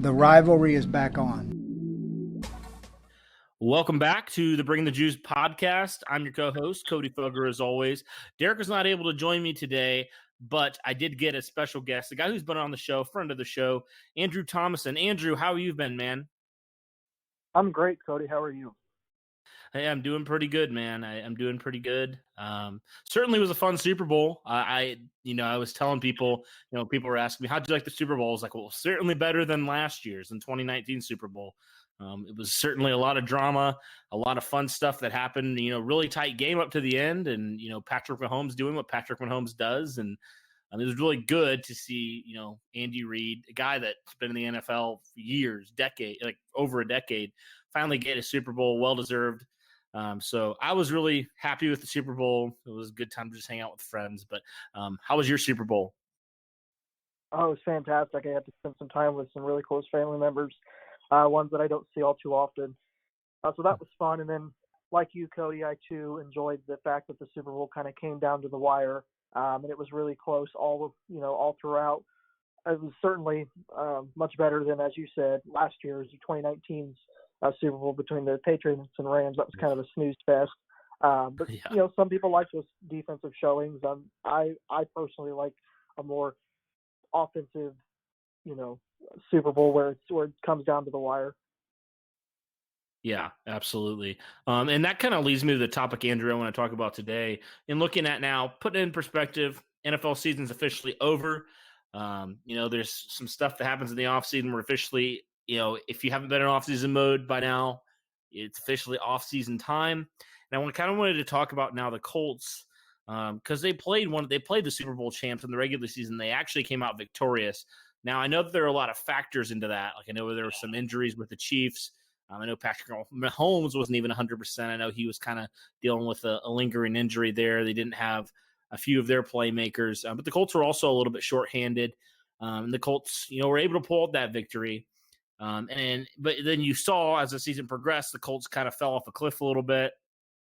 The rivalry is back on. Welcome back to the Bring the Juice podcast. I'm your co-host, Cody Fogger, as always. Derek was not able to join me today, but I did get a special guest, a guy who's been on the show, friend of the show, Andrew Thomison. Andrew, how have you been, man? I'm great, Cody. How are you? Hey, I'm doing pretty good, man. I'm doing pretty good. Certainly was a fun Super Bowl. I was telling people, people were asking me, how'd you like the Super Bowl? I was like, well, certainly better than last year's, in 2019 Super Bowl. It was certainly a lot of drama, a lot of fun stuff that happened, really tight game up to the end. And, Patrick Mahomes doing what Patrick Mahomes does. And it was really good to see, Andy Reid, a guy that's been in the NFL for years, over a decade, finally get a Super Bowl, well-deserved. So I was really happy with the Super Bowl. It was a good time to just hang out with friends. But how was your Super Bowl? Oh, it was fantastic. I had to spend some time with some really close family members, ones that I don't see all too often. So that was fun. And then, like you, Cody, I too enjoyed the fact that the Super Bowl kind of came down to the wire, and it was really close all throughout. It was certainly much better than, as you said, last year's 2019's Super Bowl between the Patriots and Rams. That was kind of a snooze fest. But Yeah. Some people like those defensive showings. I personally like a more offensive, Super Bowl where it comes down to the wire. Yeah, absolutely. And that kind of leads me to the topic, Andrew, I want to talk about today. In looking at now, put it in perspective, NFL season's officially over. There's some stuff that happens in the offseason where officially, if you haven't been in offseason mode by now, it's officially offseason time. And I wanted to talk about now the Colts because they played the Super Bowl champs in the regular season. They actually came out victorious. Now, I know that there are a lot of factors into that. Like I know there were some injuries with the Chiefs. I know Patrick Mahomes wasn't even 100%. I know he was kind of dealing with a lingering injury there. They didn't have a few of their playmakers, but the Colts were also a little bit shorthanded. The Colts, were able to pull out that victory. But then you saw as the season progressed, the Colts kind of fell off a cliff a little bit.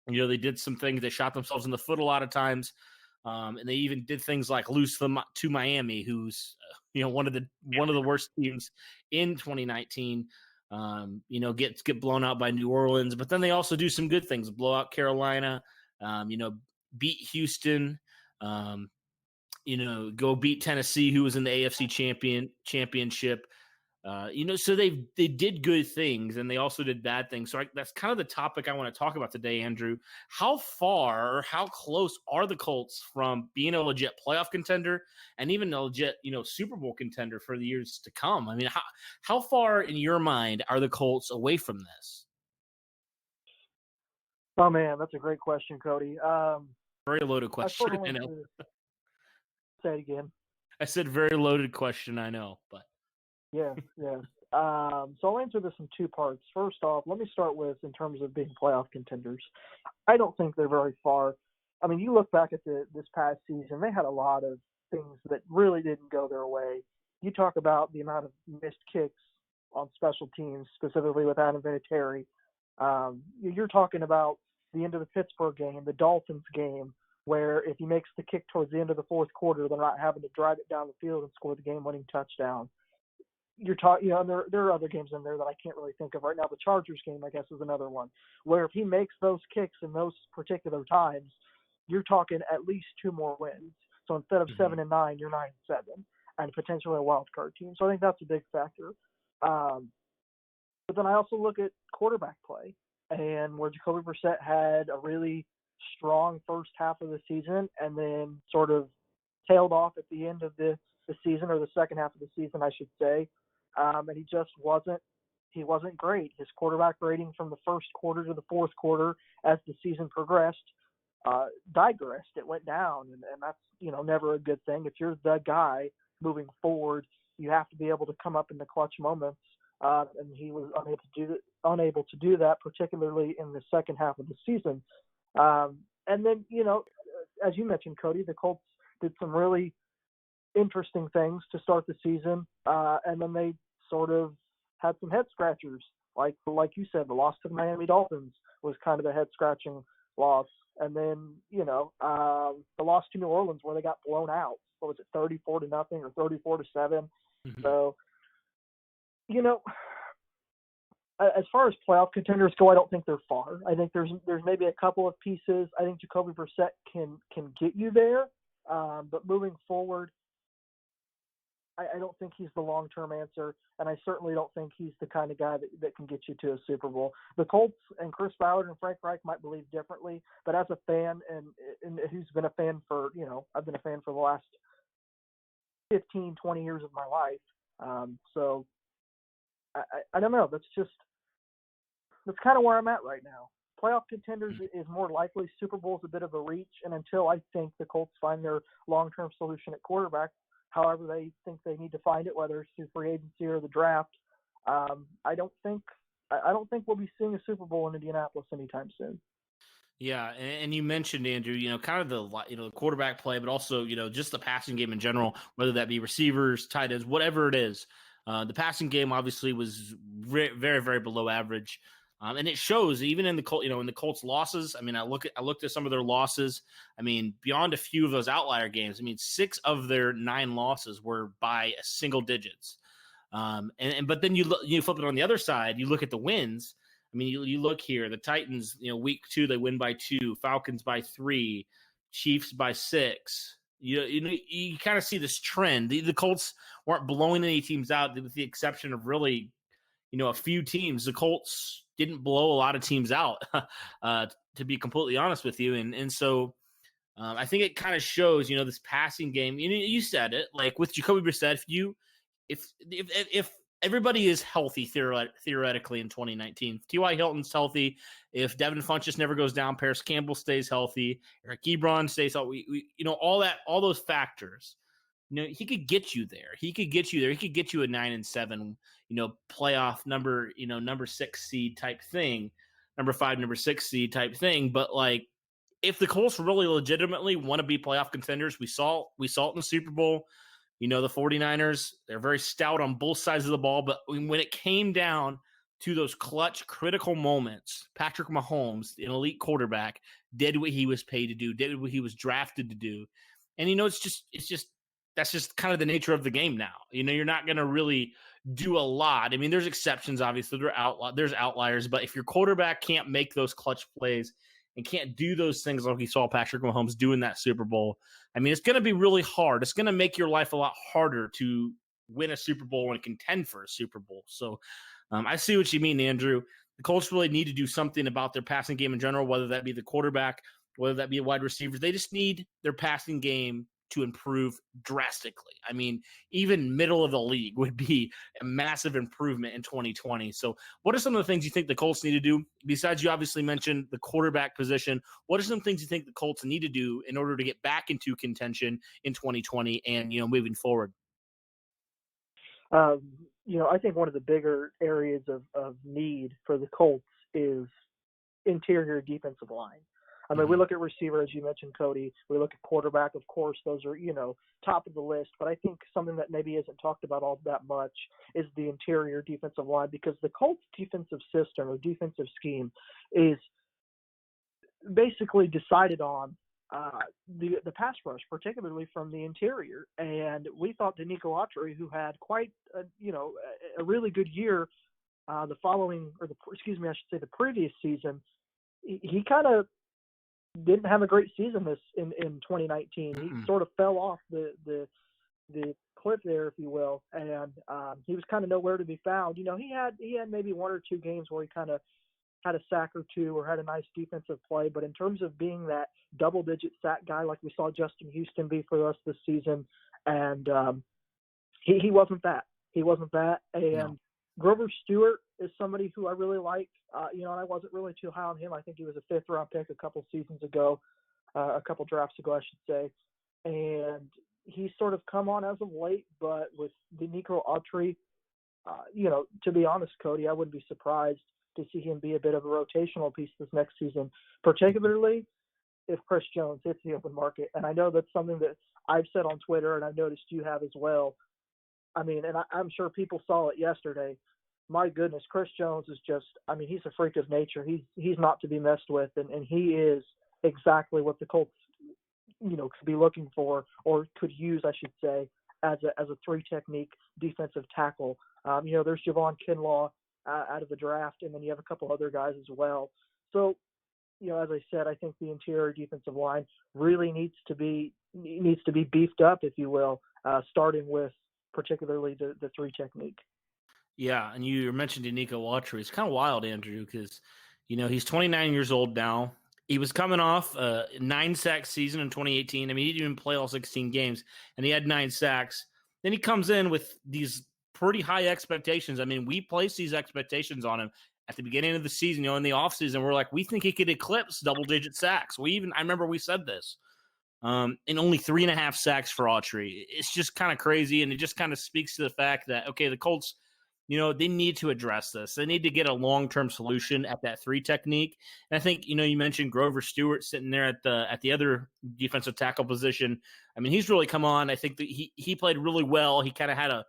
They did some things. They shot themselves in the foot a lot of times. And they even did things like lose them to Miami, who's one of the worst teams in 2019. Get blown out by New Orleans, but then they also do some good things, blow out Carolina, beat Houston, go beat Tennessee, who was in the AFC championship. So they did good things and they also did bad things. So that's kind of the topic I want to talk about today, Andrew. How far or how close are the Colts from being a legit playoff contender and even a legit, Super Bowl contender for the years to come? I mean, how far in your mind are the Colts away from this? Oh man, that's a great question, Cody. Very loaded question. I know. Say it again. I said very loaded question. I know, but yeah. So I'll answer this in two parts. First off, let me start with in terms of being playoff contenders. I don't think they're very far. I mean, you look back at this past season, they had a lot of things that really didn't go their way. You talk about the amount of missed kicks on special teams, specifically with Adam Vinatieri. You're talking about the end of the Pittsburgh game, the Dolphins game, where if he makes the kick towards the end of the fourth quarter, they're not having to drive it down the field and score the game-winning touchdown. You're talking, there are other games in there that I can't really think of right now. The Chargers game, I guess, is another one where if he makes those kicks in those particular times, you're talking at least two more wins. So instead of 7-9, you're 9-7, and potentially a wild card team. So I think that's a big factor. But then I also look at quarterback play, and where Jacoby Brissett had a really strong first half of the season, and then sort of tailed off at the end of the season, or the second half of the season, I should say. And he just wasn't great. His quarterback rating from the first quarter to the fourth quarter as the season progressed digressed. It went down, and that's, never a good thing. If you're the guy moving forward, you have to be able to come up in the clutch moments. And he was unable to do that, particularly in the second half of the season. And then, as you mentioned, Cody, the Colts did some really interesting things to start the season, and then they sort of had some head scratchers. Like you said, the loss to the Miami Dolphins was kind of a head scratching loss, and then the loss to New Orleans where they got blown out. What was it, 34-0 or 34-7? Mm-hmm. So You know, as far as playoff contenders go, I don't think they're far. I think there's maybe a couple of pieces. I think Jacoby Brissett can get you there, but moving forward, I don't think he's the long-term answer, and I certainly don't think he's the kind of guy that can get you to a Super Bowl. The Colts and Chris Ballard and Frank Reich might believe differently, but as a fan and who's been a fan for, I've been a fan for the last 15, 20 years of my life. So I don't know. That's kind of where I'm at right now. Playoff contenders is more likely. Super Bowl is a bit of a reach, and until I think the Colts find their long-term solution at quarterback, however they think they need to find it, whether it's through free agency or the draft, I don't think we'll be seeing a Super Bowl in Indianapolis anytime soon. Yeah, and you mentioned, Andrew, kind of the quarterback play, but also just the passing game in general, whether that be receivers, tight ends, whatever it is. The passing game obviously was very, very below average, and it shows even in the Colts losses. I mean, I looked at some of their losses. I mean, beyond a few of those outlier games, I mean, 6 of their 9 losses were by single digits. But then you flip it on the other side. You look at the wins. I mean, you look here. The Titans, week 2 they win by 2. Falcons by 3. Chiefs by 6. You kind of see this trend. The Colts weren't blowing any teams out, with the exception of really, a few teams. The Colts didn't blow a lot of teams out, to be completely honest with you. And so I think it kind of shows, this passing game. You said it, like with Jacoby Brissett, if everybody is healthy theoretically in 2019, if T.Y. Hilton's healthy, if Devin Funchess never goes down, Paris Campbell stays healthy, Eric Ebron stays healthy, all those factors, he could get you there. He could get you a 9-7, playoff number 6 seed type thing, number 5, number 6 seed type thing. But like, if the Colts really legitimately want to be playoff contenders, we saw it in the Super Bowl. The 49ers, they're very stout on both sides of the ball, but when it came down to those clutch, critical moments, Patrick Mahomes, an elite quarterback, did what he was paid to do, did what he was drafted to do. And, that's just kind of the nature of the game now. You're not going to really do a lot. I mean, there's exceptions, obviously. There's outliers, but if your quarterback can't make those clutch plays and can't do those things like we saw Patrick Mahomes do in that Super Bowl, I mean, it's going to be really hard. It's going to make your life a lot harder to win a Super Bowl and contend for a Super Bowl. So I see what you mean, Andrew. The Colts really need to do something about their passing game in general, whether that be the quarterback, whether that be a wide receiver. They just need their passing game to improve drastically. I mean, even middle of the league would be a massive improvement in 2020. So what are some of the things you think the Colts need to do? Besides, you obviously mentioned the quarterback position. What are some things you think the Colts need to do in order to get back into contention in 2020 and, moving forward? I think one of the bigger areas of need for the Colts is interior defensive line. I mean, we look at receiver, as you mentioned, Cody. We look at quarterback, of course. Those are, top of the list. But I think something that maybe isn't talked about all that much is the interior defensive line, because the Colts' defensive system or defensive scheme is basically decided on the pass rush, particularly from the interior. And we thought Denico Autry, who had quite a really good year the previous season, he kind of didn't have a great season in 2019. He sort of fell off the cliff there, if you will, and he was kind of nowhere to be found. He had maybe 1 or 2 games where he kind of had a sack or 2 or had a nice defensive play, but in terms of being that double-digit sack guy like we saw Justin Houston be for us this season, and he wasn't that. He wasn't that, and no. Grover Stewart is somebody who I really like. And I wasn't really too high on him. I think he was a 5th-round pick a couple drafts ago, I should say. And he's sort of come on as of late, but with Denico Autry, to be honest, Cody, I wouldn't be surprised to see him be a bit of a rotational piece this next season, particularly if Chris Jones hits the open market. And I know that's something that I've said on Twitter, and I've noticed you have as well. I mean, and I'm sure people saw it yesterday. My goodness, Chris Jones is just, I mean, he's a freak of nature. He's not to be messed with, and he is exactly what the Colts, could be looking for, or could use, I should say, as a 3 technique defensive tackle. There's Javon Kinlaw out of the draft, and then you have a couple other guys as well. So, as I said, I think the interior defensive line really needs to be beefed up, if you will, starting with particularly the three technique. Yeah, and you mentioned Danico Autry. It's kind of wild, Andrew, because he's 29 years old now. He was coming off a 9-sack season in 2018. I mean, he didn't even play all 16 games, and he had 9 sacks. Then he comes in with these pretty high expectations. I mean, we placed these expectations on him at the beginning of the season, in the offseason. We're like, we think he could eclipse double-digit sacks. I remember we said this. And only 3.5 sacks for Autry. It's just kind of crazy, and it just kind of speaks to the fact that, okay, the Colts – they need to address this. They need to get a long-term solution at that 3 technique. And I think, you mentioned Grover Stewart sitting there at the other defensive tackle position. I mean, he's really come on. I think that he played really well. He kind of had a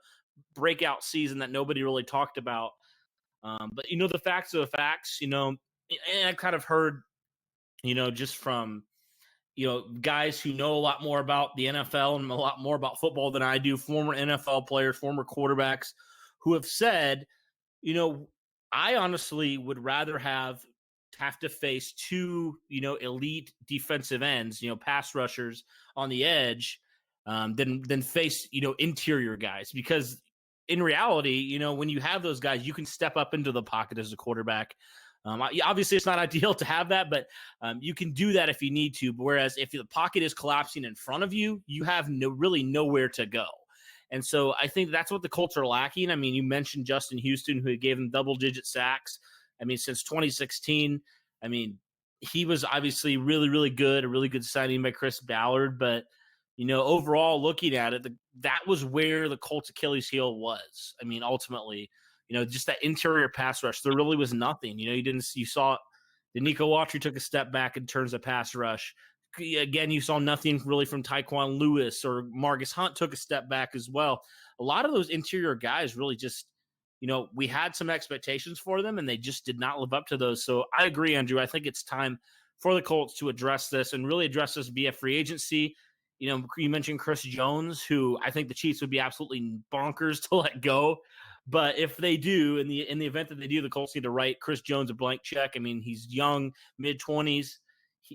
breakout season that nobody really talked about. But the facts are the facts, and I've kind of heard, just from, guys who know a lot more about the NFL and a lot more about football than I do, former NFL players, former quarterbacks, who have said, I honestly would rather have to face 2, elite defensive ends, pass rushers on the edge, than face, interior guys. Because in reality, when you have those guys, you can step up into the pocket as a quarterback. Obviously, it's not ideal to have that, but you can do that if you need to. Whereas if the pocket is collapsing in front of you, you have really nowhere to go. And so I think that's what the Colts are lacking. I mean, you mentioned Justin Houston, who gave them double-digit sacks. I mean, since 2016, I mean, he was obviously really, really good, a really good signing by Chris Ballard. But, overall, looking at it, that was where the Colts' Achilles heel was. I mean, ultimately, just that interior pass rush, there really was nothing. You saw Danico Autry took a step back in terms of pass rush. Again, you saw nothing really from Tyquan Lewis, or Marcus Hunt took a step back as well. A lot of those interior guys really just, we had some expectations for them, and they just did not live up to those. So I agree, Andrew. I think it's time for the Colts to address this and really address this via free agency. You mentioned Chris Jones, who I think the Chiefs would be absolutely bonkers to let go. But if they do, in the event that they do, the Colts need to write Chris Jones a blank check. I mean, he's young, mid-20s.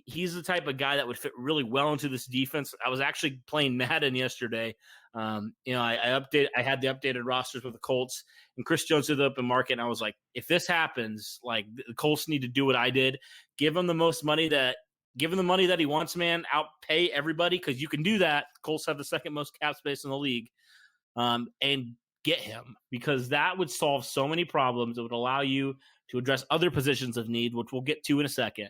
He's the type of guy that would fit really well into this defense. I was actually playing Madden yesterday. I had the updated rosters with the Colts, and Chris Jones did the open market, and I was like, if this happens, like, the Colts need to do what I did, give him the money that he wants, man, outpay everybody, because you can do that. The Colts have the second most cap space in the league, and get him, because that would solve so many problems. It would allow you to address other positions of need, which we'll get to in a second.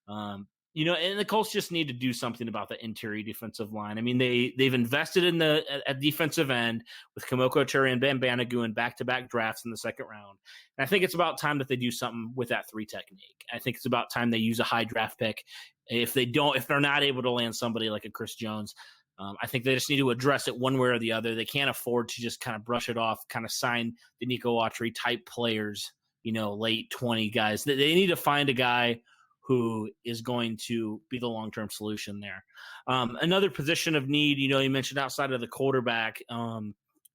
And the Colts just need to do something about the interior defensive line. I mean, they've invested in at defensive end with Kamoko Turry and Ben Banogu in back-to-back drafts in the second round. And I think it's about time that they do something with that 3 technique. I think it's about time they use a high draft pick. If they're not able to land somebody like a Chris Jones, I think they just need to address it one way or the other. They can't afford to just kind of brush it off, kind of sign the Danico Autry type players, late 20 guys. They need to find a guy who is going to be the long-term solution there. Another position of need, you mentioned outside of the quarterback,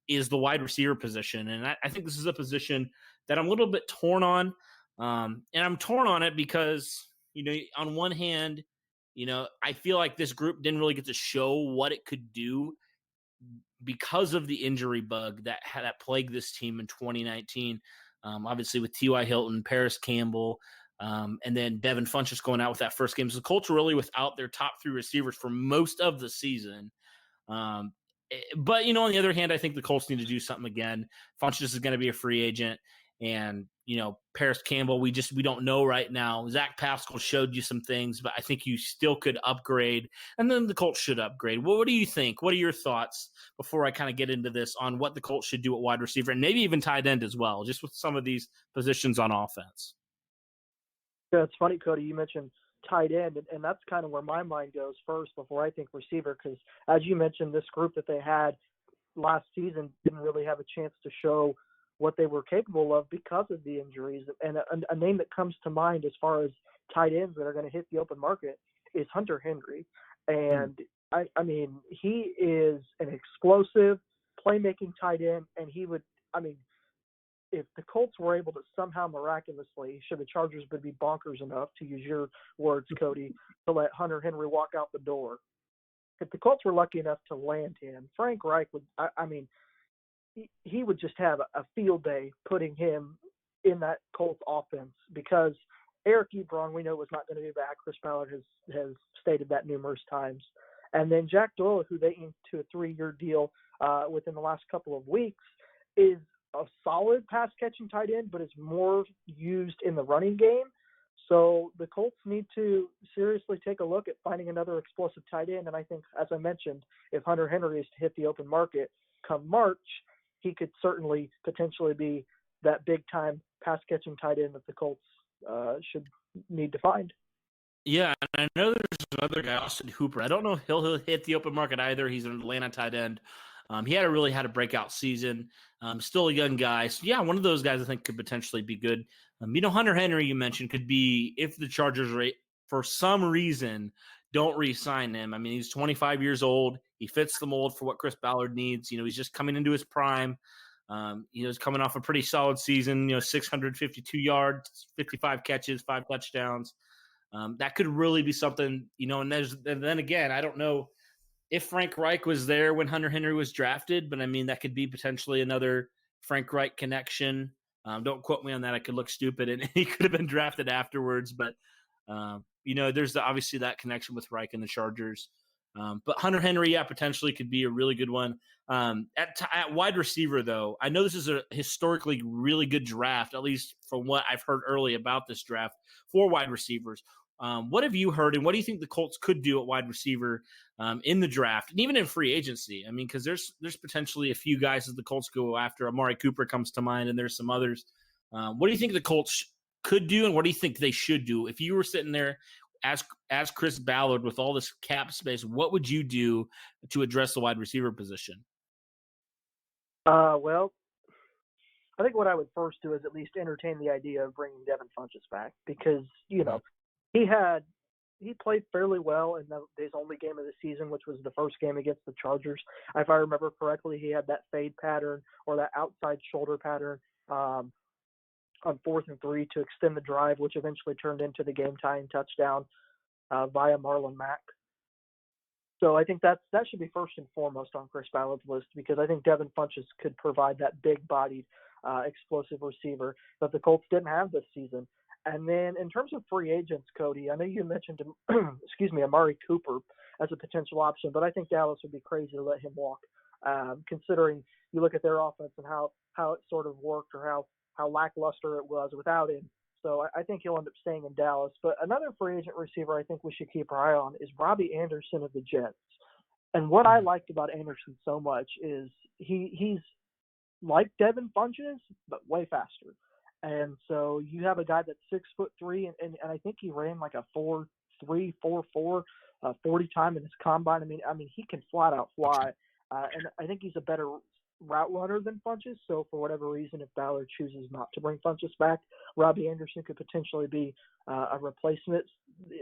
is the wide receiver position. And I think this is a position that I'm a little bit torn on. And I'm torn on it because, on one hand, I feel like this group didn't really get to show what it could do because of the injury bug that plagued this team in 2019. Obviously with T.Y. Hilton, Paris Campbell, and then Devin Funchess going out with that first game. So the Colts were really without their top 3 receivers for most of the season. But, on the other hand, I think the Colts need to do something again. Funchess is going to be a free agent. And, Paris Campbell, we don't know right now. Zach Pascal showed you some things, but I think you still could upgrade. And then the Colts should upgrade. What do you think? What are your thoughts before I kind of get into this on what the Colts should do at wide receiver and maybe even tight end as well, just with some of these positions on offense? Yeah, it's funny, Cody, you mentioned tight end, and that's kind of where my mind goes first before I think receiver, because as you mentioned, this group that they had last season didn't really have a chance to show what they were capable of because of the injuries. And a name that comes to mind as far as tight ends that are going to hit the open market is Hunter Henry. And I mean, he is an explosive playmaking tight end, and he would, if the Colts were able to somehow miraculously, should the Chargers would be bonkers enough, to use your words, Cody, to let Hunter Henry walk out the door, if the Colts were lucky enough to land him, Frank Reich would, I mean, he would just have a field day putting him in that Colts offense, because Eric Ebron, we know, was not going to be back. Chris Ballard has stated that numerous times. And then Jack Doyle, who they inked to a 3-year deal within the last couple of weeks, is a solid pass-catching tight end, but is more used in the running game. So the Colts need to seriously take a look at finding another explosive tight end. And I think, as I mentioned, if Hunter Henry is to hit the open market come March, he could certainly potentially be that big-time pass-catching tight end that the Colts should need to find. Yeah, and I know there's another guy, Austin Hooper. I don't know if he'll hit the open market either. He's an Atlanta tight end. He really had a breakout season. Still a young guy. So, yeah, one of those guys I think could potentially be good. Hunter Henry, you mentioned, could be, if the Chargers, for some reason, don't re-sign him. I mean, he's 25 years old. He fits the mold for what Chris Ballard needs. He's just coming into his prime. He's coming off a pretty solid season, 652 yards, 55 catches, 5 touchdowns. That could really be something, and then again, I don't know if Frank Reich was there when Hunter Henry was drafted, but I mean, that could be potentially another Frank Reich connection. Don't quote me on that. I could look stupid, and he could have been drafted afterwards, but there's obviously that connection with Reich and the Chargers. But Hunter Henry, potentially could be a really good one. At wide receiver, though, I know this is a historically really good draft, at least from what I've heard early about this draft for wide receivers. What have you heard, and what do you think the Colts could do at wide receiver in the draft, and even in free agency? I mean, because there's potentially a few guys that the Colts go after. Amari Cooper comes to mind, and there's some others. What do you think the Colts could do, and what do you think they should do? If you were sitting there as Chris Ballard with all this cap space, what would you do to address the wide receiver position? Well, I think what I would first do is at least entertain the idea of bringing Devin Funchess back, because, he played fairly well in his only game of the season, which was the first game against the Chargers. If I remember correctly, he had that fade pattern or that outside shoulder pattern on 4th and 3 to extend the drive, which eventually turned into the game-tying touchdown via Marlon Mack. So I think that should be first and foremost on Chris Ballard's list, because I think Devin Funchess could provide that big-bodied, explosive receiver that the Colts didn't have this season. And then in terms of free agents, Cody, I know you mentioned, Amari Cooper as a potential option, but I think Dallas would be crazy to let him walk, considering you look at their offense and how it sort of worked, or how lackluster it was without him. So I think he'll end up staying in Dallas. But another free agent receiver I think we should keep our eye on is Robbie Anderson of the Jets. And what I liked about Anderson so much is he's like Devin Funchess, but way faster. And so you have a guy that's 6'3", and I think he ran like a 4.3, 4.4 40 time in his combine. I mean he can flat out fly, and I think he's a better route runner than Funchess. So for whatever reason, if Ballard chooses not to bring Funchess back, Robbie Anderson could potentially be a replacement.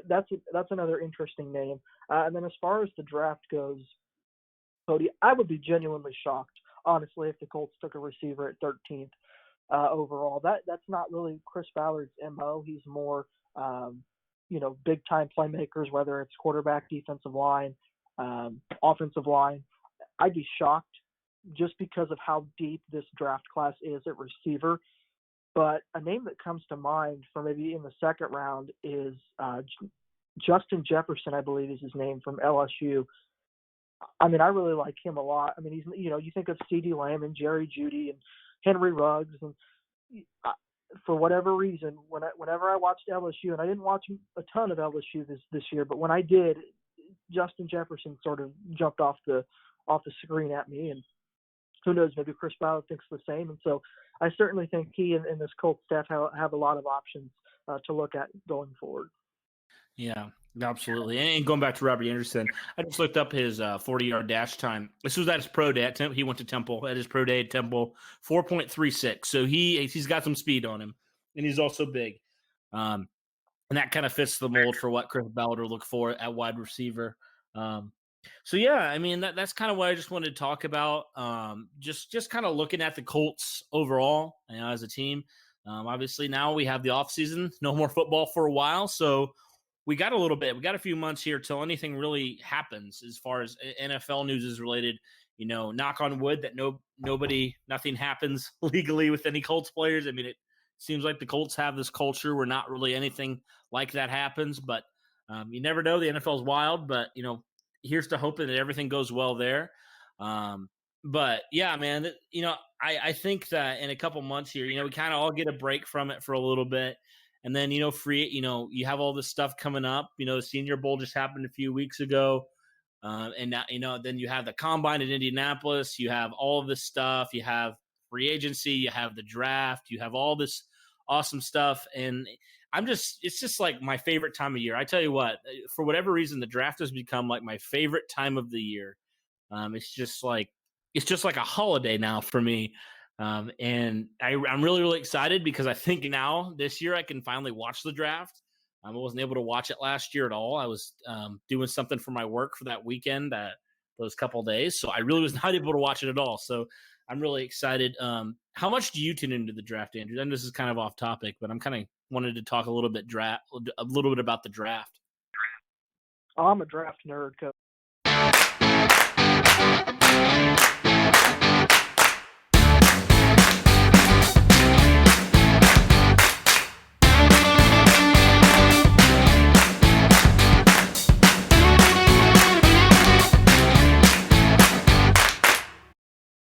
That's another interesting name. And then as far as the draft goes, Cody, I would be genuinely shocked, honestly, if the Colts took a receiver at 13th. Overall, that's not really Chris Ballard's MO. He's more, big time playmakers, whether it's quarterback, defensive line, offensive line. I'd be shocked just because of how deep this draft class is at receiver. But a name that comes to mind for maybe in the second round is Justin Jefferson, I believe is his name, from LSU. I mean, I really like him a lot. I mean, he's, you think of CeeDee Lamb and Jerry Jeudy and Henry Ruggs, and for whatever reason, whenever I watched LSU, and I didn't watch a ton of LSU this year, but when I did, Justin Jefferson sort of jumped off the screen at me, and who knows, maybe Chris Ballard thinks the same. And so I certainly think he and this Colts staff have a lot of options to look at going forward. Yeah, absolutely. And going back to Robbie Anderson, I just looked up his 40-yard dash time. This was at his pro day. He went to Temple at his pro day at Temple, 4.36. So he's got some speed on him, and he's also big. And that kind of fits the mold for what Chris Ballard will look for at wide receiver. So yeah, I mean that's kind of what I just wanted to talk about. Just kind of looking at the Colts overall, as a team. Obviously now we have the off season, no more football for a while, so we got a little bit. We got a few months here till anything really happens as far as NFL news is related. Knock on wood that nothing happens legally with any Colts players. I mean, it seems like the Colts have this culture where not really anything like that happens, but you never know. The NFL is wild, but here's to hoping that everything goes well there. But yeah, man, I think that in a couple months here, we kind of all get a break from it for a little bit. And then, you have all this stuff coming up. The Senior Bowl just happened a few weeks ago. And now, then you have the Combine in Indianapolis. You have all of this stuff. You have free agency. You have the draft. You have all this awesome stuff. And it's just like my favorite time of year. I tell you what, for whatever reason, the draft has become like my favorite time of the year. It's just like a holiday now for me. And I'm really, really excited because I think now this year I can finally watch the draft. I wasn't able to watch it last year at all. I was doing something for my work for that weekend, those couple of days. So I really was not able to watch it at all. So I'm really excited. How much do you tune into the draft, Andrew? And this is kind of off topic, but I'm kind of wanted to talk a little bit about the draft. I'm a draft nerd because